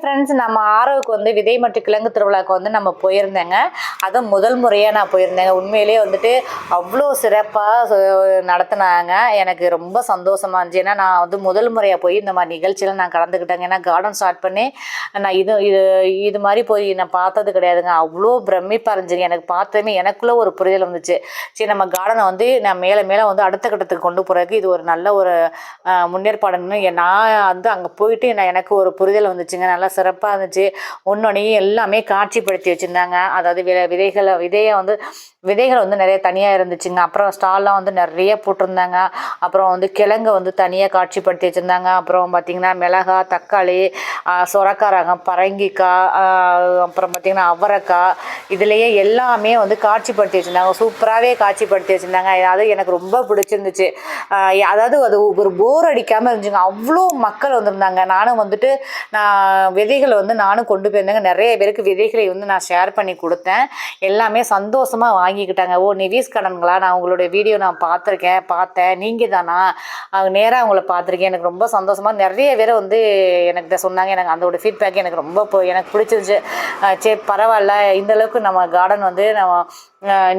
Friends, நம்ம ஆரோவுக்கு வந்து விதை மற்றும் கிழங்கு திருவிழாவுக்கு வந்து நம்ம போயிருந்தேங்க. அதுவும் முதல் முறையாக நான் போயிருந்தேங்க. உண்மையிலேயே வந்துட்டு அவ்வளோ சிறப்பாக நடத்துனாங்க. எனக்கு ரொம்ப சந்தோஷமா இருந்துச்சு. ஏன்னா நான் வந்து முதல் முறையாக போய் இந்த மாதிரி நிகழ்ச்சியில் நான் கலந்துக்கிட்டேங்க. ஏன்னா கார்டன் ஸ்டார்ட் பண்ணி நான் இது இது இது மாதிரி போய் நான் பார்த்தது கிடையாதுங்க. அவ்வளோ பிரமிப்பாக இருந்துச்சுங்க. எனக்கு பார்த்ததுமே எனக்குள்ளே ஒரு புரிதல் வந்துச்சு. சரி, நம்ம கார்டனை வந்து நான் மேலே மேலே வந்து அடுத்த கட்டத்துக்கு கொண்டு போகிறதுக்கு இது ஒரு நல்ல ஒரு முன்னேற்பாடுன்னு நான் வந்து அங்கே போயிட்டு எனக்கு ஒரு புரிதல் வந்துச்சுங்க. நல்லா சிறப்பாக இருந்துச்சு. ஒன்னொன்னையும் எல்லாமே காட்சிப்படுத்தி வச்சுருந்தாங்க. அதாவது விதைகள் வந்து நிறைய தனியாக இருந்துச்சுங்க. அப்புறம் ஸ்டால்லாம் வந்து நிறைய போட்டிருந்தாங்க. அப்புறம் வந்து கிழங்கு வந்து தனியாக காட்சிப்படுத்தி வச்சுருந்தாங்க. அப்புறம் பார்த்திங்கன்னா மிளகாய், தக்காளி, சொரக்காய் ரகம், பரங்கிக்காய், அப்புறம் பார்த்திங்கன்னா அவரைக்காய், இதுலேயே எல்லாமே வந்து காட்சிப்படுத்தி வச்சுருந்தாங்க. சூப்பராகவே காட்சிப்படுத்தி வச்சுருந்தாங்க. அது எனக்கு ரொம்ப பிடிச்சிருந்துச்சு. அதாவது அது ஒரு போர் அடிக்காமல் இருந்துச்சுங்க. அவ்வளோ மக்கள் வந்திருந்தாங்க. நானும் வந்துட்டு விதைகளை வந்து நானும் கொண்டு போயிருந்தேங்க. நிறைய பேருக்கு விதைகளை வந்து நான் ஷேர் பண்ணி கொடுத்தேன். எல்லாமே சந்தோஷமாக வாங்கிக்கிட்டாங்க. ஓ, நிவீஸ் கடன்களா, நான் உங்களுடைய வீடியோ நான் பார்த்தேன், நீங்கள் தானா, நேராக அவங்கள பார்த்துருக்கேன். எனக்கு ரொம்ப சந்தோஷமாக நிறைய பேர் வந்து எனக்கு சொன்னாங்க. எனக்கு அதோட ஃபீட்பேக் எனக்கு ரொம்ப எனக்கு பிடிச்சிருந்துச்சு. சரி, பரவாயில்ல, இந்தளவுக்கு நம்ம கார்டன் வந்து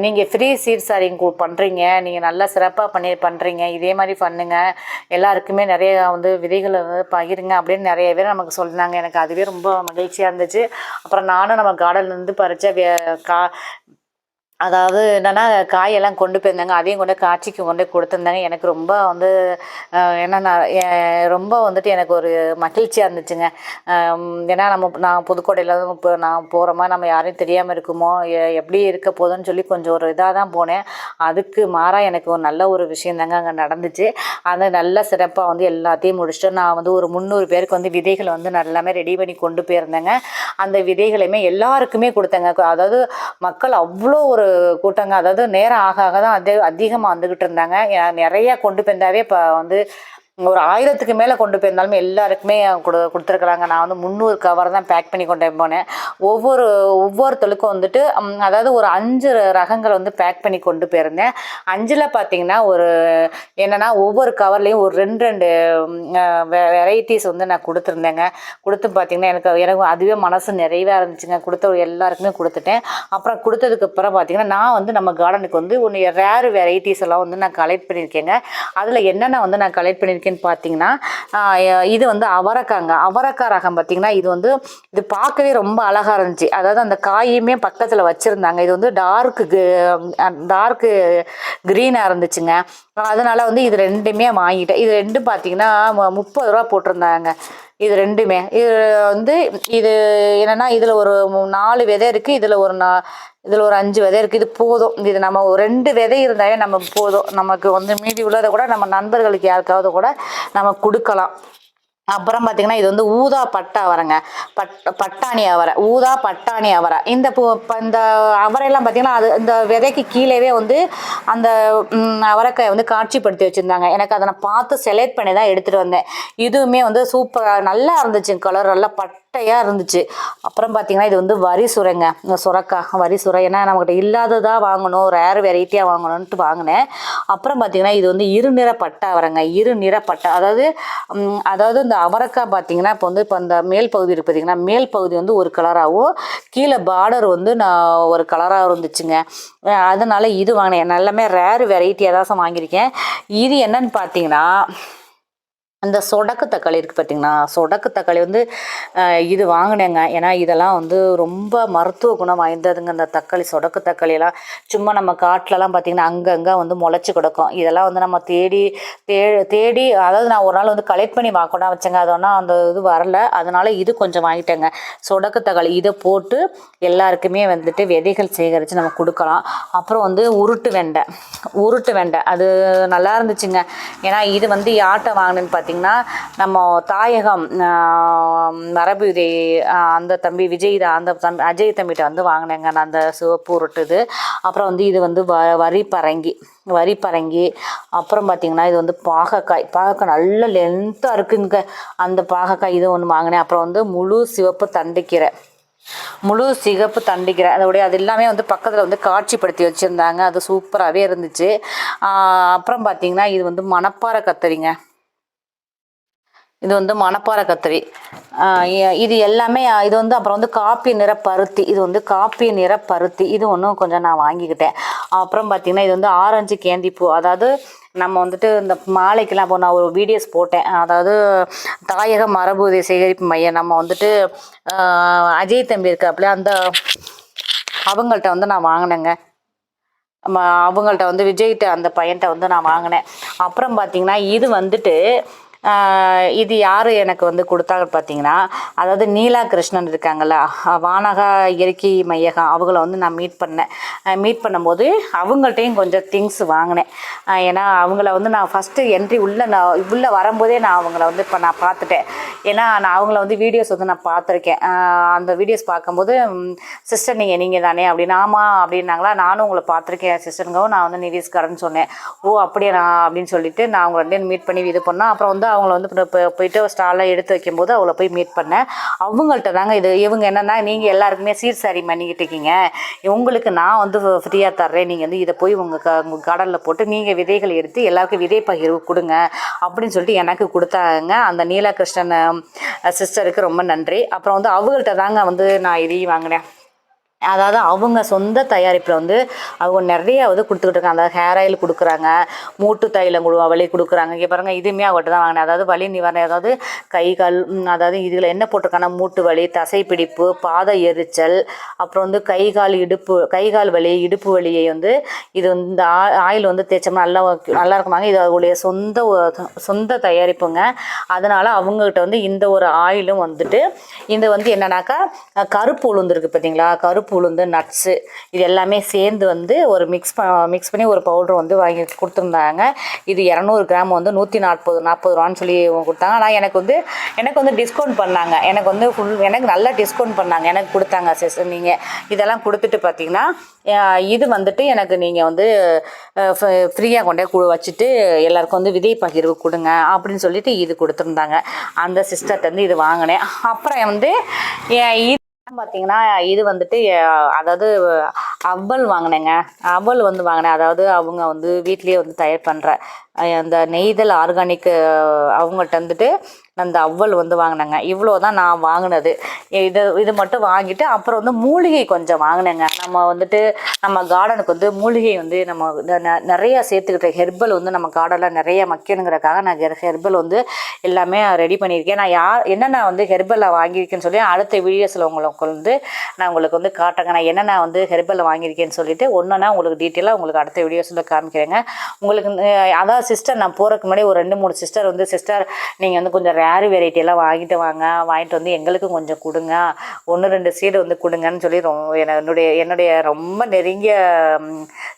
நீங்கள் ஃப்ரீ சீட் சாரிங் பண்ணுறீங்க, நீங்கள் நல்லா சிறப்பாக பண்ணுறீங்க, இதே மாதிரி பண்ணுங்கள், எல்லாருக்குமே நிறைய வந்து விதைகளை வந்து பகிருங்க அப்படின்னு நிறைய பேர் நமக்கு சொன்னாங்க. எனக்கு அதுவே ரொம்ப மகிழ்ச்சியாக இருந்துச்சு. அப்புறம் நானும் நம்ம கார்டன்லேருந்து பறித்த அதாவது என்னென்னா காயெல்லாம் கொண்டு போயிருந்தாங்க. அதையும் கொண்டு காட்சிக்கு கொண்டு கொடுத்துருந்தாங்க. எனக்கு ரொம்ப வந்து என்னென்னா ரொம்ப வந்துட்டு எனக்கு ஒரு மகிழ்ச்சியாக இருந்துச்சுங்க. ஏன்னா நான் புதுக்கோட்டையில் இப்போ நான் போகிறோமா, நம்ம யாரையும் தெரியாமல் இருக்குமோ, எப்படி இருக்க போதுன்னு சொல்லி கொஞ்சம் ஒரு இதாக தான் போனேன். அதுக்கு மாறாக எனக்கு ஒரு நல்ல ஒரு விஷயம் தாங்க அங்கே நடந்துச்சு. அது நல்ல சிறப்பாக வந்து எல்லாத்தையும் முடிச்சுட்டு நான் வந்து ஒரு 300 பேருக்கு வந்து விதைகளை வந்து எல்லாமே ரெடி பண்ணி கொண்டு போயிருந்தேங்க. அந்த விதைகளையுமே எல்லாருக்குமே கொடுத்தேங்க. அதாவது மக்கள் அவ்வளோ ஒரு கூட்டங்க. அதாவது நேரம் ஆக ஆக தான் அதிகமாக வந்துக்கிட்டு இருந்தாங்க. நிறையா கொண்டு போயிருந்தாவே இப்போ வந்து ஒரு 1000க்கு மேலே கொண்டு போயிருந்தாலுமே எல்லாருக்குமே கொடுத்துருக்குறாங்க. நான் வந்து 300 கவர் தான் பேக் பண்ணி கொண்டு போனேன். ஒவ்வொருத்தருக்கும் வந்துட்டு அதாவது ஒரு 5 ரகங்கள் வந்து பேக் பண்ணி கொண்டு போயிருந்தேன். 5ல் பார்த்தீங்கன்னா ஒரு என்னென்னா ஒவ்வொரு கவர்லேயும் ஒரு 2 வெரைட்டிஸ் வந்து நான் கொடுத்துருந்தேங்க. கொடுத்து பார்த்திங்கன்னா எனக்கு அதுவே மனசு நிறைவாக இருந்துச்சுங்க. கொடுத்த எல்லாருக்குமே கொடுத்துட்டேன். அப்புறம் கொடுத்ததுக்கப்புறம் பார்த்திங்கன்னா நான் வந்து நம்ம கார்டனுக்கு வந்து ஒன்று ரேர் வெரைட்டிஸ் எல்லாம் வந்து நான் கலெக்ட் பண்ணியிருக்கேங்க. அதில் என்னென்ன வந்து நான் கலெக்ட் பண்ணியிருக்கேன் பார்த்தீங்கன்னா, இது வந்து அவரைக்காய் ரகம். பார்த்தீங்கன்னா இது பார்க்கவே ரொம்ப அழகாக இருந்துச்சு. அதாவது அந்த காயுமே பக்கத்தில் வச்சுருந்தாங்க. இது வந்து டார்க்கு க்ரீனாக இருந்துச்சுங்க. அதனால் வந்து இது 2மே வாங்கிட்டேன். இது 2 பார்த்தீங்கன்னா 30 ரூபா போட்டிருந்தாங்க. இது 2மே இது என்னென்னா இதில் ஒரு 4 விதை இருக்குது, இதில் ஒரு 5 விதை இருக்குது. இது போதும். இது நம்ம ஒரு 2 விதை இருந்தாலே நம்ம போதும். நமக்கு வந்து மீதி உள்ளதை கூட நம்ம நண்பர்களுக்கு யாருக்காவது கூட நம்ம கொடுக்கலாம். அப்புறம் பார்த்திங்கன்னா இது வந்து ஊதா பட்டை அவரைங்க, பட்டாணி அவரை, ஊதா பட்டாணி அவரை. இந்த அவரையெல்லாம் பார்த்திங்கன்னா இந்த விதைக்கு கீழேவே வந்து அந்த அவரைக்காயை வந்து காட்சிப்படுத்தி வச்சுருந்தாங்க. எனக்கு அதை நான் பார்த்து செலக்ட் பண்ணி தான் எடுத்துகிட்டு வந்தேன். இதுவுமே வந்து சூப்பராக நல்லா இருந்துச்சு. கலர் நல்லா பட்டையாக இருந்துச்சு. அப்புறம் பார்த்திங்கன்னா இது வந்து வரிசுரைங்க, சுரக்காய் வரிசுரை. ஏன்னா நம்மகிட்ட இல்லாததாக வாங்கணும், ரேர் வெரைட்டியாக வாங்கணுன்ட்டு வாங்கினேன். அப்புறம் பார்த்திங்கன்னா இது வந்து இருநிற பட்டை அவரைங்க, இருநிற பட்டை. அதாவது இந்த அவரைக்காய் பார்த்திங்கன்னா இப்போ இந்த மேல் பகுதி இருக்குது பார்த்திங்கன்னா, மேல் பகுதி வந்து ஒரு கலராகவும் கீழே பார்டர் வந்து நான் ஒரு கலராக இருந்துச்சுங்க. அதனால் இது வாங்கினேன். எல்லாமே ரேர் வெரைட்டியாக தான் வாங்கியிருக்கேன். இது என்னன்னு பார்த்தீங்கன்னா அந்த சொடக்கு தக்காளி இருக்குது பார்த்திங்கன்னா, சொடக்கு தக்காளி வந்து இது வாங்கினேங்க. ஏன்னா இதெல்லாம் வந்து ரொம்ப மருத்துவ குணம் வாய்ந்ததுங்க. அந்த தக்காளி, சொடக்கு தக்காளியெல்லாம் சும்மா நம்ம காட்டிலலாம் பார்த்திங்கன்னா அங்கங்கே வந்து முளைச்சி கிடக்கும். இதெல்லாம் வந்து நம்ம தேடி அதாவது நான் ஒரு நாள் வந்து கலெக்ட் பண்ணி வாங்கணும் வச்சேங்க. அது ஒன்றா அந்த இது வரல. அதனால் இது கொஞ்சம் வாங்கிட்டேங்க. சொடக்கு தக்காளி இதை போட்டு எல்லாருக்குமே வந்துட்டு விதைகள் சேகரித்து நம்ம கொடுக்கலாம். அப்புறம் வந்து உருட்டு வெண்டை அது நல்லா இருந்துச்சுங்க. ஏன்னா இது வந்து யார்கிட்ட வாங்கினேன்னு பார்த்திங்கன்னா நம்ம தாயகம் மரபு விதை அந்த தம்பி விஜய் தான், அந்த அஜய் தம்பிகிட்ட வந்து வாங்கினேங்க நான் அந்த சிவப்பு உருட்டுது. அப்புறம் வந்து இது வந்து வரி பரங்கி. அப்புறம் பார்த்திங்கன்னா இது வந்து பாகக்காய் நல்ல லென்த்தாக இருக்குங்க. அந்த பாகக்காய் இது ஒன்று வாங்கினேன். அப்புறம் வந்து முழு சிகப்பு தண்டிக்கீரை அது எல்லாமே வந்து பக்கத்தில் வந்து காட்சிப்படுத்தி வச்சுருந்தாங்க. அது சூப்பராகவே இருந்துச்சு. அப்புறம் பார்த்திங்கன்னா இது வந்து மணப்பாறை கத்தரிங்க. இது வந்து மணப்பாறை கத்திரி. இது எல்லாமே இது வந்து அப்புறம் வந்து காப்பி நிற பருத்தி. இது வந்து காப்பி நிற பருத்தி. இது ஒன்றும் கொஞ்சம் நான் வாங்கிக்கிட்டேன். அப்புறம் பார்த்திங்கன்னா இது வந்து ஆரஞ்சு கேந்திப்பூ. அதாவது நம்ம வந்துட்டு இந்த மாலைக்கெல்லாம் இப்போ நான் ஒரு வீடியோஸ் போட்டேன். அதாவது தாயக மரபு சேகரிப்பு மையம் நம்ம வந்துட்டு அஜய் தம்பி இருக்காப்புல அந்த அவங்கள்ட்ட வந்து நான் வாங்கினேங்க. அவங்கள்ட்ட வந்து விஜய்கிட்ட அந்த பையன்கிட்ட வந்து நான் வாங்கினேன். அப்புறம் பார்த்திங்கன்னா இது வந்துட்டு இது யார் எனக்கு வந்து கொடுத்தாங்க பார்த்தீங்கன்னா, அதாவது நீலா கிருஷ்ணன் இருக்காங்கள்ல, வானகா இயற்கை மையகம், அவங்கள வந்து நான் மீட் பண்ணேன். மீட் பண்ணும்போது அவங்கள்ட்டையும் கொஞ்சம் திங்ஸ் வாங்கினேன். ஏன்னா அவங்கள வந்து நான் ஃபஸ்ட்டு என்ட்ரி உள்ளே வரும்போதே நான் அவங்கள வந்து இப்போ நான் பார்த்துட்டேன். ஏன்னா நான் அவங்கள வந்து வீடியோஸ் வந்து நான் பார்த்துருக்கேன். அந்த வீடியோஸ் பார்க்கும்போது சிஸ்டர் நீங்கள் தானே அப்படின்னு, ஆமாம் அப்படின்னாங்களா. நானும் உங்களை பார்த்துருக்கேன் சிஸ்டருங்கவும், நான் வந்து நிதிஷ்கரன் சொன்னேன். ஓ அப்படியே நான் அப்படின்னு சொல்லிட்டு நான் அவங்கள வந்து மீட் பண்ணி இது பண்ணேன். அப்புறம் வந்து அவங்கள வந்து போயிட்டு ஸ்டாலில் எடுத்து வைக்கும்போது அவளை போய் மீட் பண்ணேன். அவங்கள்ட்ட தாங்க இவங்க என்னென்னா, நீங்கள் எல்லாருக்குமே சீர் சாரி பண்ணிக்கிட்டு இருக்கீங்க, உங்களுக்கு நான் வந்து ஃப்ரீயாக தர்றேன், நீங்கள் வந்து இதை போய் உங்கள் கடலில் போட்டு நீங்கள் விதைகள் எடுத்து எல்லாருக்கும் விதை பகிர்வு கொடுங்க அப்படின்னு சொல்லிட்டு எனக்கு கொடுத்தாங்க. அந்த நீலகிருஷ்ணன் சிஸ்டருக்கு ரொம்ப நன்றி. அப்புறம் வந்து அவங்கள்ட்ட தாங்க வந்து நான் இதையும் வாங்கினேன். அதாவது அவங்க சொந்த தயாரிப்பில் வந்து அவங்க நிறையா வந்து கொடுத்துக்கிட்டு இருக்காங்க. அதாவது ஹேர் ஆயில் கொடுக்குறாங்க, மூட்டு தைலம் வலி கொடுக்குறாங்க. இங்கே பாருங்கள், இதுவுமே அவங்கள்ட்ட தான் வாங்கினேன். அதாவது வலி நிவாரணம், அதாவது கைகால், அதாவது இதில் என்ன போட்டிருக்காங்கன்னா மூட்டு வலி, தசைப்பிடிப்பு, பாத எரிச்சல், அப்புறம் வந்து கைகால் வலி, இடுப்பு வலியை வந்து இது வந்து இந்த ஆயில் வந்து தேய்ச்சோம்னா நல்லா இருக்குமாங்க. இது அவங்களுடைய சொந்த தயாரிப்புங்க. அதனால் அவங்ககிட்ட வந்து இந்த ஒரு ஆயிலும் வந்துட்டு இது வந்து என்னன்னாக்கா கருப்பு உளுந்து இருக்குது பார்த்தீங்களா, கருப்பு உளுந்து, நட்ஸு, இது எல்லாமே சேர்ந்து வந்து ஒரு மிக்ஸ் பண்ணி ஒரு பவுட்ரு வந்து வாங்கி கொடுத்துருந்தாங்க. இது 200 கிராம் வந்து 140 ரூபான்னு சொல்லி கொடுத்தாங்க. ஆனால் எனக்கு வந்து டிஸ்கவுண்ட் பண்ணாங்க. எனக்கு நல்லா டிஸ்கவுண்ட் பண்ணாங்க, எனக்கு கொடுத்தாங்க. சிஸ்டர் நீங்கள் இதெல்லாம் கொடுத்துட்டு பார்த்தீங்கன்னா இது வந்துட்டு எனக்கு நீங்கள் வந்து ஃப்ரீயாக கொண்டே வச்சுட்டு எல்லாருக்கும் வந்து விதை பகிர்வு கொடுங்க அப்படின்னு சொல்லிட்டு இது கொடுத்துருந்தாங்க. அந்த சிஸ்டர்கிட்ட வந்து இது வாங்கினேன். அப்புறம் வந்து பார்த்தீங்கன்னா இது வந்துட்டு அதாவது அவல் வாங்கினேங்க. அவல் வந்து வாங்கினேன். அதாவது அவங்க வந்து வீட்லேயே வந்து தயார் பண்ணுற அந்த நெய்தல் ஆர்கானிக் அவங்கள்ட்ட வந்துட்டு அந்த அவல் வந்து வாங்கினேங்க. இவ்வளோ தான் நான் வாங்கினது. இது மட்டும் வாங்கிட்டு அப்புறம் வந்து மூலிகை கொஞ்சம் வாங்கினேங்க. நம்ம வந்துட்டு நம்ம கார்டனுக்கு வந்து மூலிகை வந்து நம்ம நிறையா சேர்த்துக்கிட்ட ஹெர்பல் வந்து நம்ம கார்டனில் நிறைய மக்கணுங்கிறதுக்காக நான் ஹெர்பல் வந்து எல்லாமே ரெடி பண்ணியிருக்கேன். நான் என்னென்ன வந்து ஹெர்பலில் வாங்கியிருக்கேன்னு சொல்லி அடுத்த வீடியோஸில் நான் உங்களுக்கு வந்து காட்டுறேங்க. நான் என்னென்ன வந்து ஹெர்பலில் வாங்கியிருக்கேன்னு சொல்லிட்டு ஒன்றுனா உங்களுக்கு டீட்டெயிலாக உங்களுக்கு அடுத்த வீடியோஸில் காமிக்கிறேங்க. உங்களுக்கு அதாவது சிஸ்டர் நான் போகிறதுக்கு முன்னாடி ஒரு 2-3 சிஸ்டர் வந்து, சிஸ்டர் நீங்கள் வந்து கொஞ்சம் ரேர் வெரைட்டியெல்லாம் வாங்கிட்டு வந்து எங்களுக்கும் கொஞ்சம் கொடுங்க, 1-2 சீடு வந்து கொடுங்கன்னு சொல்லி என்னுடைய ரொம்ப நெருங்கிய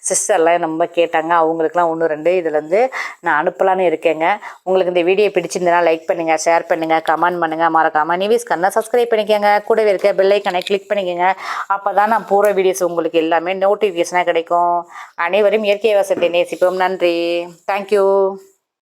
சிஸ்டர்லாம் ரொம்ப கேட்டாங்க. அவங்களுக்குலாம் 1-2 இதுலேருந்து நான் அனுப்பலான்னு இருக்கேங்க. உங்களுக்கு இந்த வீடியோ பிடிச்சிருந்தனா லைக் பண்ணுங்கள், ஷேர் பண்ணுங்கள், கமெண்ட் பண்ணுங்கள். மறக்காமல் நிவிஸ் கண்ணை சப்ஸ்கிரைப் பண்ணிக்கோங்க. கூடவே இருக்க பெல் ஐக்கனை கிளிக் பண்ணிக்கோங்க. அப்போ தான் நான் போகிற வீடியோஸ் உங்களுக்கு எல்லாமே நோட்டிஃபிகேஷனாக கிடைக்கும். அனைவரும் இயற்கை விவசாயத்தை நேசிப்போம். நன்றி. தேங்க்யூ.